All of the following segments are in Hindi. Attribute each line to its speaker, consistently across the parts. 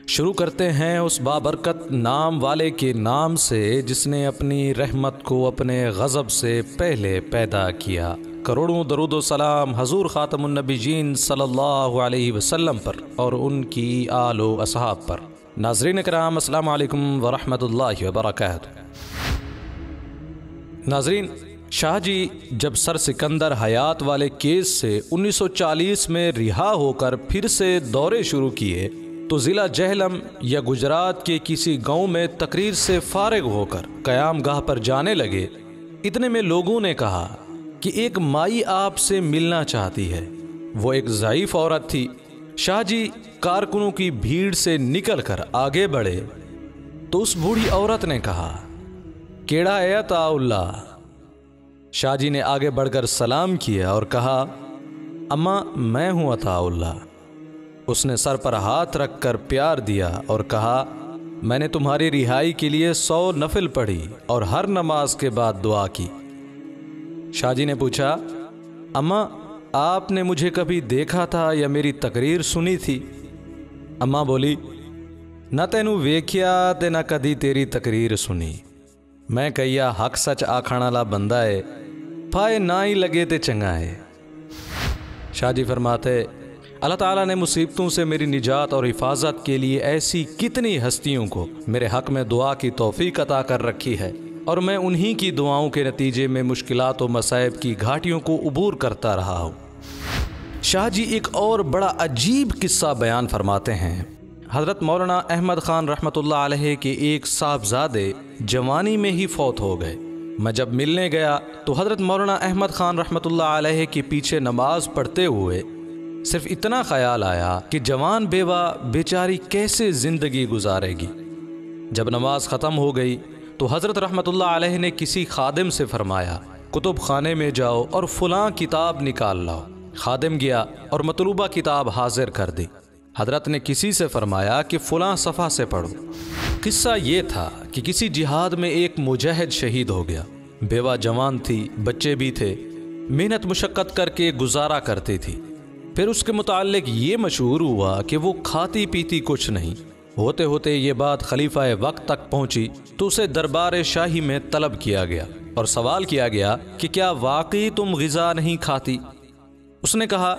Speaker 1: शुरू करते हैं उस बाबरकत नाम वाले के नाम से जिसने अपनी रहमत को अपने गज़ब से पहले पैदा किया। करोड़ों दरूद व सलाम हजूर ख़ातमुन नबीयीन सल्लल्लाहु अलैहि वसल्लम पर और उनकी आलो असहाब पर। नाज़रीन कराम, अस्सलामु अलैकुम व रहमतुल्लाहि व बरकातुहू। नाज़रीन, शाह जी जब सर सिकंदर हयात वाले केस से 1940 में रिहा होकर फिर से दौरे शुरू किए तो ज़िला जहलम या गुजरात के किसी गांव में तकरीर से फारिग होकर क़याम गाह पर जाने लगे। इतने में लोगों ने कहा कि एक माई आपसे मिलना चाहती है। वो एक ज़ईफ़ औरत थी। शाह जी कारकुनों की भीड़ से निकलकर आगे बढ़े तो उस बूढ़ी औरत ने कहा, केड़ा है अताउल्ला। शाह जी ने आगे बढ़कर सलाम किया और कहा, अम्मा मैं हूँ अताउल्ला। उसने सर पर हाथ रखकर प्यार दिया और कहा, मैंने तुम्हारी रिहाई के लिए 100 नफिल पढ़ी और हर नमाज के बाद दुआ की। शाह जी ने पूछा, अम्मा आपने मुझे कभी देखा था या मेरी तकरीर सुनी थी? अम्मा बोली, न तेनू वेख्या ते न कदी तेरी तकरीर सुनी। मैं कहिया हक सच आखण वाला बंदा है, फाए ना ही लगे ते चंगा है। शाह जी फरमाते, अल्लाह ताला ने मुसीबतों से मेरी निजात और हिफाजत के लिए ऐसी कितनी हस्तियों को मेरे हक में दुआ की तौफीक अता कर रखी है और मैं उन्हीं की दुआओं के नतीजे में मुश्किलात और मसाइब की घाटियों को उबूर करता रहा हूँ। शाह जी एक और बड़ा अजीब किस्सा बयान फरमाते हैं। हज़रत मौलाना अहमद ख़ान रहमतुल्लाह अलैह के एक साहबजादे जवानी में ही फौत हो गए। मैं जब मिलने गया तो हज़रत मौलाना अहमद ख़ान रहमतुल्लाह अलैह के पीछे नमाज पढ़ते हुए सिर्फ इतना ख्याल आया कि जवान बेवा बेचारी कैसे ज़िंदगी गुजारेगी। जब नमाज ख़त्म हो गई तो हज़रत रहमतुल्लाह अलैह ने किसी खादिम से फरमाया, कुतुब खाने में जाओ और फ़लाँ किताब निकाल लाओ। खादिम गया और मतलूबा किताब हाजिर कर दी। हज़रत ने किसी से फरमाया कि फ़लाँ सफ़ा से पढ़ो। किस्सा ये था कि किसी जिहाद में एक मुजाहिद शहीद हो गया। बेवा जवान थी, बच्चे भी थे, मेहनत मुशक्क़त करके गुजारा करती थी। फिर उसके मुताल्लिक ये मशहूर हुआ कि वो खाती पीती कुछ नहीं। होते होते ये बात खलीफा वक्त तक पहुंची तो उसे दरबार शाही में तलब किया गया और सवाल किया गया कि क्या वाकई तुम ग़िज़ा नहीं खाती? उसने कहा,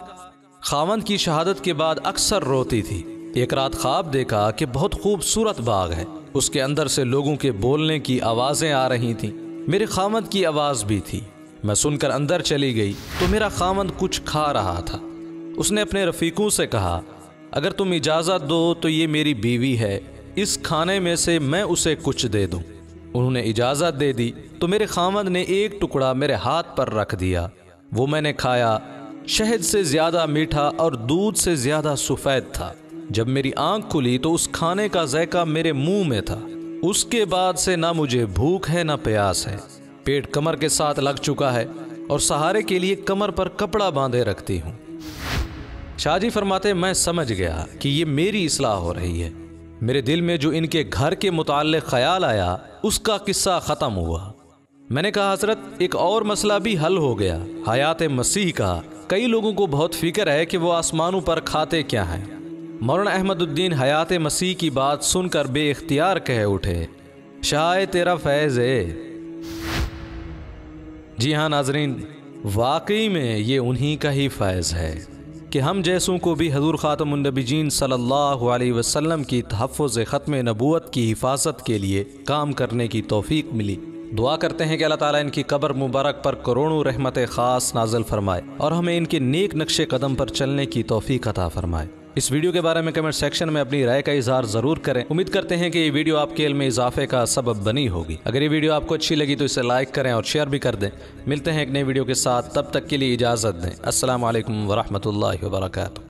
Speaker 1: खावंद की शहादत के बाद अक्सर रोती थी। एक रात ख्वाब देखा कि बहुत खूबसूरत बाग है, उसके अंदर से लोगों के बोलने की आवाज़ें आ रही थीं। मेरे खावंद की आवाज़ भी थी। मैं सुनकर अंदर चली गई तो मेरा खावंद कुछ खा रहा था। उसने अपने रफ़ीकों से कहा, अगर तुम इजाज़त दो तो ये मेरी बीवी है, इस खाने में से मैं उसे कुछ दे दूँ। उन्होंने इजाज़त दे दी तो मेरे खावंद ने एक टुकड़ा मेरे हाथ पर रख दिया। वो मैंने खाया। शहद से ज़्यादा मीठा और दूध से ज़्यादा सफ़ेद था। जब मेरी आँख खुली तो उस खाने का ज़ायका मेरे मुंह में था। उसके बाद से ना मुझे भूख है ना प्यास है। पेट कमर के साथ लग चुका है और सहारे के लिए कमर पर कपड़ा बांधे रखती हूँ। शाह जी फरमाते, मैं समझ गया कि ये मेरी इस्लाह हो रही है। मेरे दिल में जो इनके घर के मुताल्लिक़ ख्याल आया उसका किस्सा ख़त्म हुआ। मैंने कहा, हज़रत एक और मसला भी हल हो गया। हयात मसीह का कई लोगों को बहुत फिक्र है कि वो आसमानों पर खाते क्या हैं। मौलाना अहमदुद्दीन हयात मसीह की बात सुनकर बेइख्तियार कह उठे, शाह तेरा फैज़ है। जी हाँ नाजरीन, वाकई में ये उन्हीं का ही फैज़ है कि हम जैसों को भी हज़ूर ख़ातमुन नबीयीन सल्लल्लाहु अलैहि वसल्लम की तहफ़्फ़ुज़ ख़त्म नबूवत की हिफाजत के लिए काम करने की तौफ़ीक मिली। दुआ करते हैं कि अल्लाह ताला इनकी कब्र मुबारक पर करोड़ों रहमत ख़ास नाज़िल फरमाए और हमें इनके नेक नक्शे कदम पर चलने की तौफ़ीक अता फरमाए। इस वीडियो के बारे में कमेंट सेक्शन में अपनी राय का इज़हार ज़रूर करें। उम्मीद करते हैं कि ये वीडियो आपके इल्म में इजाफे का सबब बनी होगी। अगर ये वीडियो आपको अच्छी लगी तो इसे लाइक करें और शेयर भी कर दें। मिलते हैं एक नई वीडियो के साथ, तब तक के लिए इजाज़त दें। अस्सलामु अलैकुम व रहमतुल्लाहि व बरकातुहू।